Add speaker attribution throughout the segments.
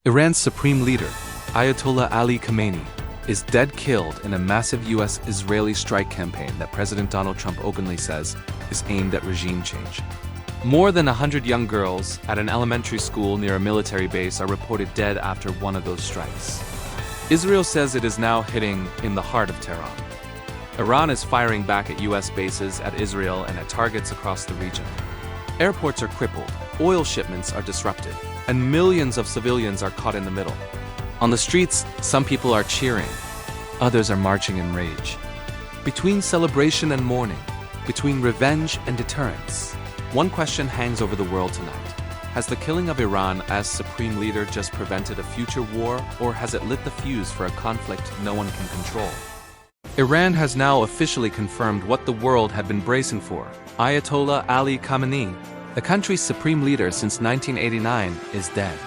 Speaker 1: Iran's supreme leader, Ayatollah Ali Khamenei, is dead killed in a massive U.S. Israeli strike campaign that President Donald Trump openly says is aimed at regime change. More than 100 young girls at an elementary school near a military base are reported dead after one of those strikes. Israel says it is now hitting in the heart of Tehran. Iran is firing back at U.S. bases, at Israel, and at targets across the region. Airports are crippled, oil shipments are disrupted, and millions of civilians are caught in the middle. On the streets, some people are cheering, others are marching in rage. Between celebration and mourning, between revenge and deterrence, one question hangs over the world tonight. Has the killing of Iran as supreme leader just prevented a future war, or has it lit the fuse for a conflict no one can control? Iran has now officially confirmed what the world had been bracing for. Ayatollah Ali Khamenei, the country's supreme leader since 1989, is dead.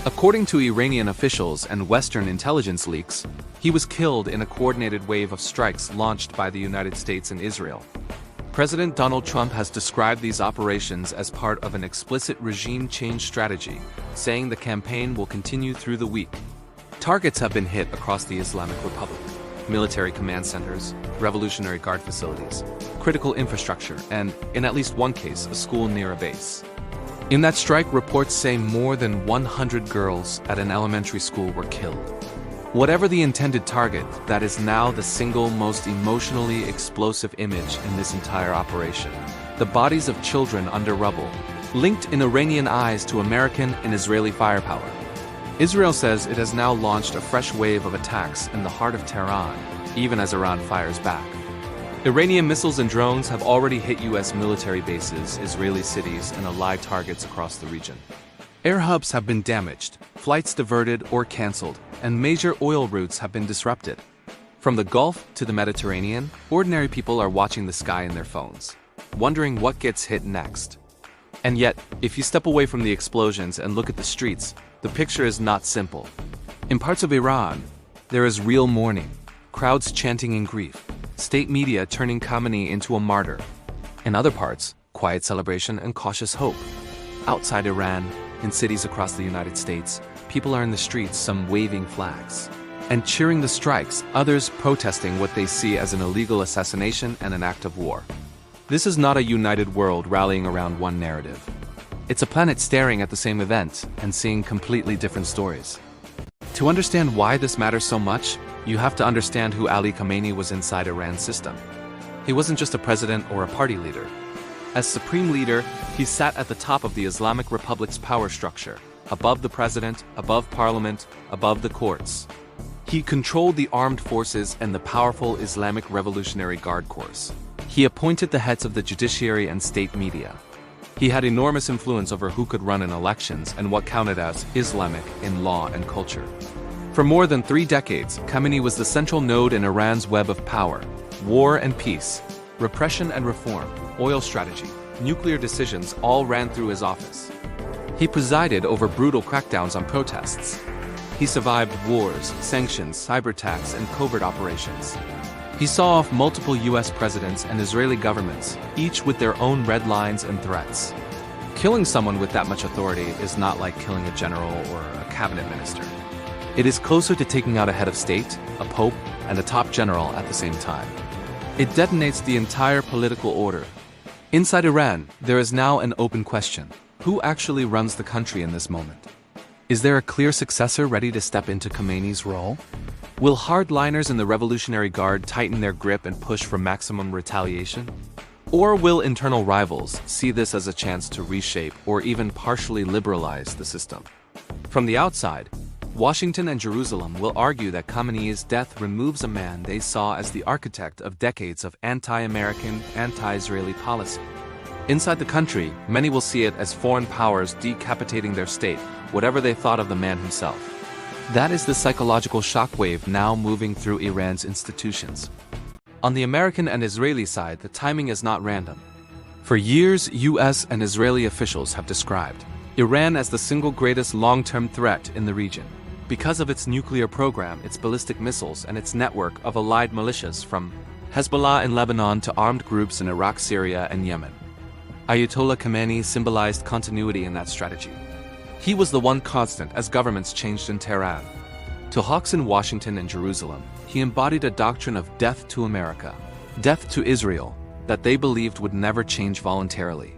Speaker 1: According to Iranian officials and Western intelligence leaks, he was killed in a coordinated wave of strikes launched by the United States and Israel. President Donald Trump has described these operations as part of an explicit regime change strategy, saying the campaign will continue through the week. Targets have been hit across the Islamic Republic: military command centers, Revolutionary Guard facilities, critical infrastructure, and, in at least one case, a school near a base. In that strike, reports say more than 100 girls at an elementary school were killed. Whatever the intended target, that is now the single most emotionally explosive image in this entire operation. The bodies of children under rubble, linked in Iranian eyes to American and Israeli firepower. Israel says it has now launched a fresh wave of attacks in the heart of Tehran, even as Iran fires back. Iranian missiles and drones have already hit U.S. military bases, Israeli cities, and allied targets across the region. Air hubs have been damaged, flights diverted or cancelled, and major oil routes have been disrupted. From the Gulf to the Mediterranean, ordinary people are watching the sky in their phones, wondering what gets hit next. And yet, if you step away from the explosions and look at the streets, the picture is not simple. In parts of Iran, there is real mourning, crowds chanting in grief, state media turning Khamenei into a martyr. In other parts, quiet celebration and cautious hope. Outside Iran, in cities across the United States, people are in the streets, some waving flags and cheering the strikes, others protesting what they see as an illegal assassination and an act of war. This is not a united world rallying around one narrative. It's a planet staring at the same event and seeing completely different stories. To understand why this matters so much, you have to understand who Ali Khamenei was inside Iran's system. He wasn't just a president or a party leader. As supreme leader, he sat at the top of the Islamic Republic's power structure, above the president, above parliament, above the courts. He controlled the armed forces and the powerful Islamic Revolutionary Guard Corps. He appointed the heads of the judiciary and state media. He had enormous influence over who could run in elections and what counted as Islamic in law and culture. For more than 3 decades, Khamenei was the central node in Iran's web of power: war and peace, repression and reform, oil strategy, nuclear decisions all ran through his office. He presided over brutal crackdowns on protests. He survived wars, sanctions, cyber attacks, and covert operations. He saw off multiple U.S. presidents and Israeli governments, each with their own red lines and threats. Killing someone with that much authority is not like killing a general or a cabinet minister. It is closer to taking out a head of state, a pope, and a top general at the same time. It detonates the entire political order. Inside Iran, there is now an open question. Who actually runs the country in this moment? Is there a clear successor ready to step into Khamenei's role? Will hardliners in the Revolutionary Guard tighten their grip and push for maximum retaliation? Or will internal rivals see this as a chance to reshape or even partially liberalize the system? From the outside, Washington and Jerusalem will argue that Khamenei's death removes a man they saw as the architect of decades of anti-American, anti-Israeli policy. Inside the country, many will see it as foreign powers decapitating their state, whatever they thought of the man himself. That is the psychological shockwave now moving through Iran's institutions. On the American and Israeli side, the timing is not random. For years, U.S. and Israeli officials have described Iran as the single greatest long-term threat in the region, because of its nuclear program, its ballistic missiles, and its network of allied militias from Hezbollah in Lebanon to armed groups in Iraq, Syria, and Yemen. Ayatollah Khamenei symbolized continuity in that strategy. He was the one constant as governments changed in Tehran. To hawks in Washington and Jerusalem, he embodied a doctrine of death to America, death to Israel, that they believed would never change voluntarily.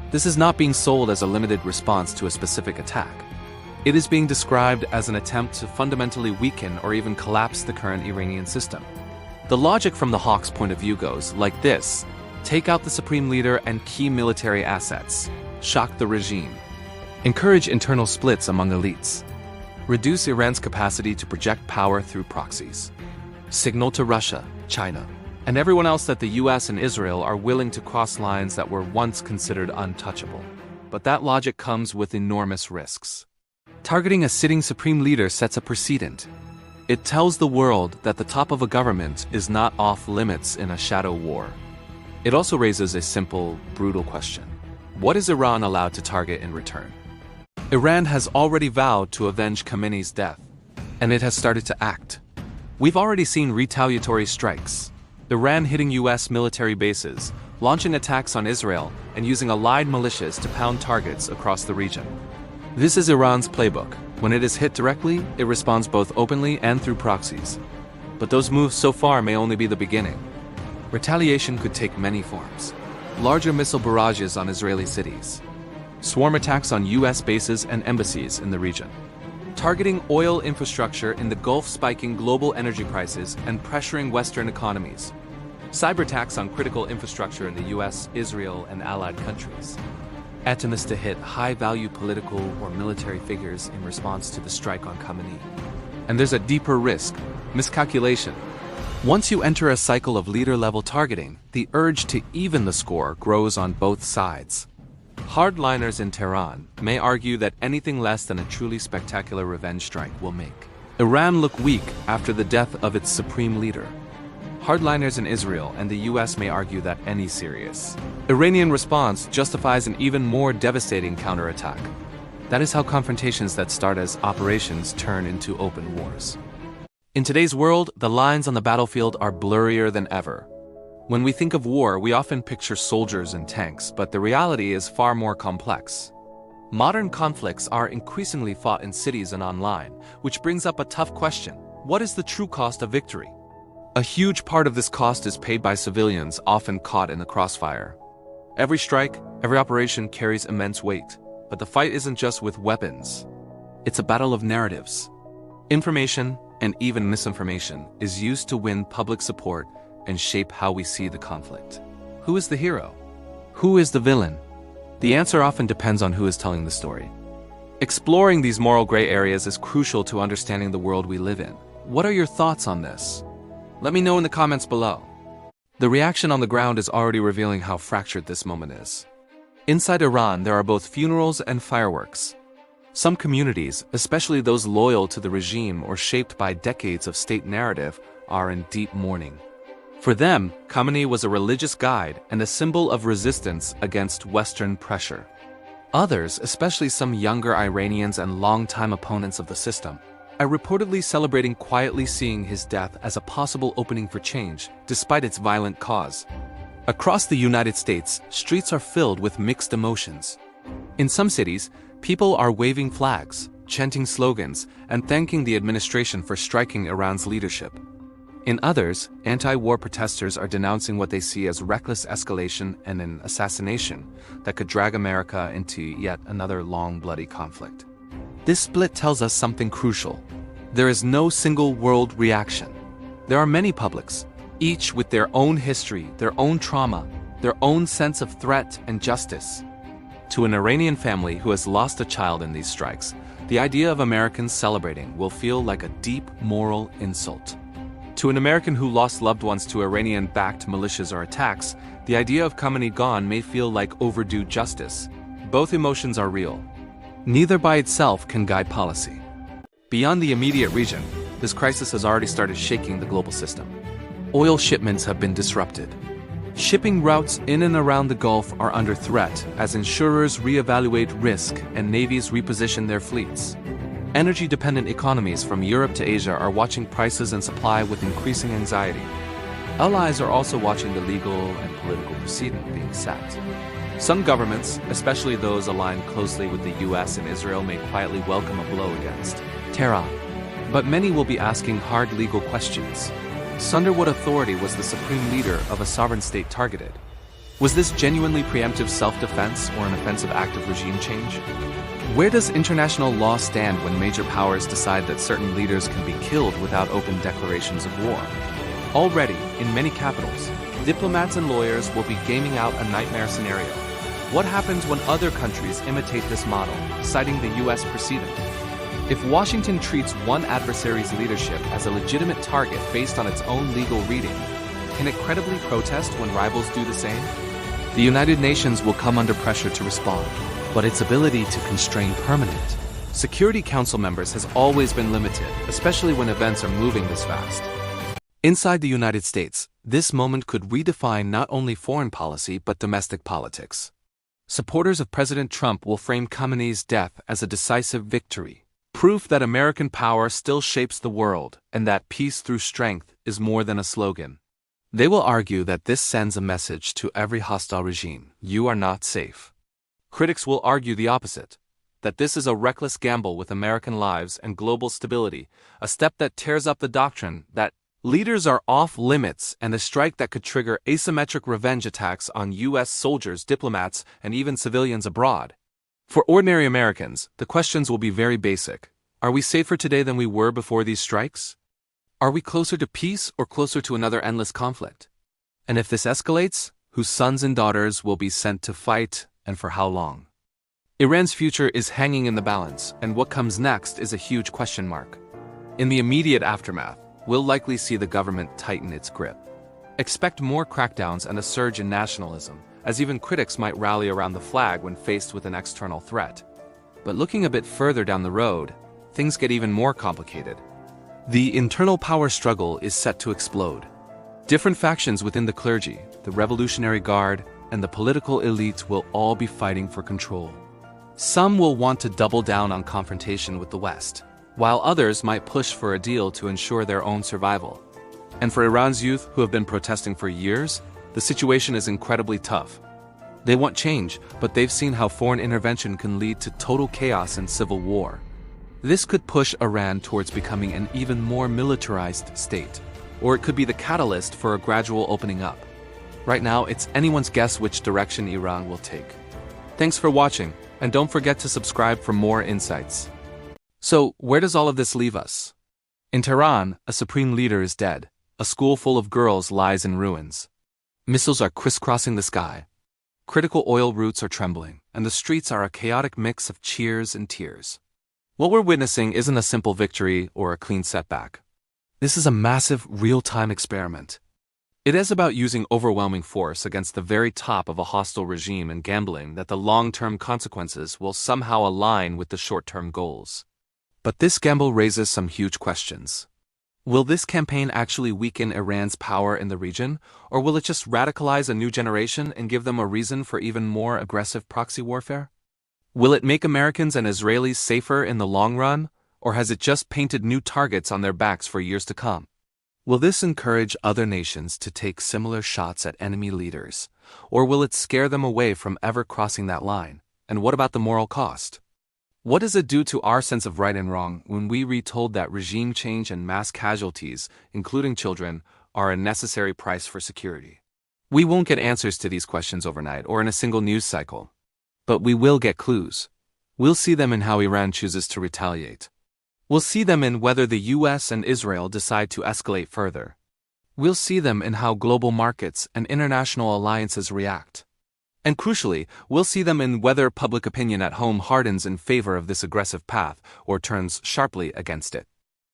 Speaker 1: This is not being sold as a limited response to a specific attack. It is being described as an attempt to fundamentally weaken or even collapse the current Iranian system. The logic from the hawk's point of view goes like this: take out the supreme leader and key military assets, shock the regime, encourage internal splits among elites, reduce Iran's capacity to project power through proxies, signal to Russia, China, and everyone else that the U.S. and Israel are willing to cross lines that were once considered untouchable. But that logic comes with enormous risks. Targeting a sitting supreme leader sets a precedent. It tells the world that the top of a government is not off limits in a shadow war. It also raises a simple, brutal question. What is Iran allowed to target in return? Iran has already vowed to avenge Khamenei's death, and it has started to act. We've already seen retaliatory strikes. Iran hitting U.S. military bases, launching attacks on Israel, and using allied militias to pound targets across the region. This is Iran's playbook. When it is hit directly, it responds both openly and through proxies. But those moves so far may only be the beginning. Retaliation could take many forms. Larger missile barrages on Israeli cities, swarm attacks on U.S. bases and embassies in the region, targeting oil infrastructure in the Gulf, spiking global energy prices and pressuring Western economies, cyber attacks on critical infrastructure in the U.S., Israel, and allied countries, attempts to hit high-value political or military figures in response to the strike on Khamenei. And there's a deeper risk: miscalculation. Once you enter a cycle of leader-level targeting, the urge to even the score grows on both sides. Hardliners in Tehran may argue that anything less than a truly spectacular revenge strike will make Iran look weak after the death of its supreme leader. Hardliners in Israel and the U.S. may argue that any serious Iranian response justifies an even more devastating counterattack. That is how confrontations that start as operations turn into open wars. In today's world, the lines on the battlefield are blurrier than ever. When we think of war, we often picture soldiers and tanks, but the reality is far more complex. Modern conflicts are increasingly fought in cities and online, which brings up a tough question: what is the true cost of victory? A huge part of this cost is paid by civilians, often caught in the crossfire. Every strike, every operation carries immense weight, but the fight isn't just with weapons. It's a battle of narratives. Information, and even misinformation, is used to win public support and shape how we see the conflict. Who is the hero? Who is the villain? The answer often depends on who is telling the story. Exploring these moral gray areas is crucial to understanding the world we live in. What are your thoughts on this? Let me know in the comments below. The reaction on the ground is already revealing how fractured this moment is. Inside Iran, there are both funerals and fireworks. Some communities, especially those loyal to the regime or shaped by decades of state narrative, are in deep mourning. For them, Khamenei was a religious guide and a symbol of resistance against Western pressure. Others, especially some younger Iranians and longtime opponents of the system, are reportedly celebrating quietly seeing his death as a possible opening for change, despite its violent cause. Across the United States, streets are filled with mixed emotions. In some cities, people are waving flags, chanting slogans, and thanking the administration for striking Iran's leadership. In others, anti-war protesters are denouncing what they see as reckless escalation and an assassination that could drag America into yet another long, bloody conflict. This split tells us something crucial. There is no single world reaction. There are many publics, each with their own history, their own trauma, their own sense of threat and justice. To an Iranian family who has lost a child in these strikes, the idea of Americans celebrating will feel like a deep moral insult. To an American who lost loved ones to Iranian-backed militias or attacks, the idea of Khamenei gone may feel like overdue justice. Both emotions are real. Neither by itself can guide policy. Beyond the immediate region, this crisis has already started shaking the global system. Oil shipments have been disrupted. Shipping routes in and around the Gulf are under threat as insurers reevaluate risk and navies reposition their fleets. Energy-dependent economies from Europe to Asia are watching prices and supply with increasing anxiety. Allies are also watching the legal and political precedent being set. Some governments, especially those aligned closely with the U.S. and Israel, may quietly welcome a blow against Tehran. But many will be asking hard legal questions. Under what authority was the supreme leader of a sovereign state targeted? Was this genuinely preemptive self-defense or an offensive act of regime change? Where does international law stand when major powers decide that certain leaders can be killed without open declarations of war? Already, in many capitals, diplomats and lawyers will be gaming out a nightmare scenario. What happens when other countries imitate this model, citing the U.S. precedent? If Washington treats one adversary's leadership as a legitimate target based on its own legal reading, can it credibly protest when rivals do the same? The United Nations will come under pressure to respond, but its ability to constrain permanent Security Council members has always been limited, especially when events are moving this fast. Inside the United States, this moment could redefine not only foreign policy but domestic politics. Supporters of President Trump will frame Khamenei's death as a decisive victory, proof that American power still shapes the world and that peace through strength is more than a slogan. They will argue that this sends a message to every hostile regime: you are not safe. Critics will argue the opposite, that this is a reckless gamble with American lives and global stability, a step that tears up the doctrine that leaders are off limits and a strike that could trigger asymmetric revenge attacks on U.S. soldiers, diplomats, and even civilians abroad. For ordinary Americans, the questions will be very basic. Are we safer today than we were before these strikes? Are we closer to peace or closer to another endless conflict? And if this escalates, whose sons and daughters will be sent to fight and for how long? Iran's future is hanging in the balance, and what comes next is a huge question mark. In the immediate aftermath, we'll likely see the government tighten its grip. Expect more crackdowns and a surge in nationalism, as even critics might rally around the flag when faced with an external threat. But looking a bit further down the road, things get even more complicated. The internal power struggle is set to explode. Different factions within the clergy, the Revolutionary Guard, and the political elite will all be fighting for control. Some will want to double down on confrontation with the West, while others might push for a deal to ensure their own survival. And for Iran's youth who have been protesting for years, the situation is incredibly tough. They want change, but they've seen how foreign intervention can lead to total chaos and civil war. This could push Iran towards becoming an even more militarized state, or it could be the catalyst for a gradual opening up. Right now, it's anyone's guess which direction Iran will take. Thanks for watching, and don't forget to subscribe for more insights. So, where does all of this leave us? In Tehran, a supreme leader is dead. A school full of girls lies in ruins. Missiles are crisscrossing the sky. Critical oil routes are trembling, and the streets are a chaotic mix of cheers and tears. What we're witnessing isn't a simple victory or a clean setback. This is a massive, real-time experiment. It is about using overwhelming force against the very top of a hostile regime and gambling that the long-term consequences will somehow align with the short-term goals. But this gamble raises some huge questions. Will this campaign actually weaken Iran's power in the region, or will it just radicalize a new generation and give them a reason for even more aggressive proxy warfare? Will it make Americans and Israelis safer in the long run, or has it just painted new targets on their backs for years to come? Will this encourage other nations to take similar shots at enemy leaders, or will it scare them away from ever crossing that line? And what about the moral cost? What does it do to our sense of right and wrong when we retold that regime change and mass casualties, including children, are a necessary price for security? We won't get answers to these questions overnight or in a single news cycle. But we will get clues. We'll see them in how Iran chooses to retaliate. We'll see them in whether the U.S. and Israel decide to escalate further. We'll see them in how global markets and international alliances react. And crucially, we'll see them in whether public opinion at home hardens in favor of this aggressive path or turns sharply against it.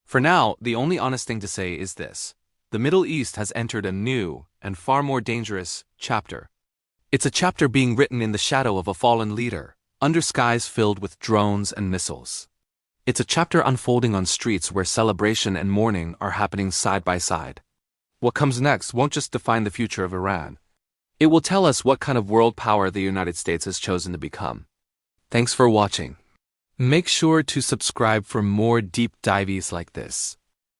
Speaker 1: For now, the only honest thing to say is this: the Middle East has entered a new and far more dangerous chapter. It's a chapter being written in the shadow of a fallen leader, under skies filled with drones and missiles. It's a chapter unfolding on streets where celebration and mourning are happening side by side. What comes next won't just define the future of Iran. It will tell us what kind of world power the United States has chosen to become. Thanks for watching. Make sure to subscribe for more deep dives like this.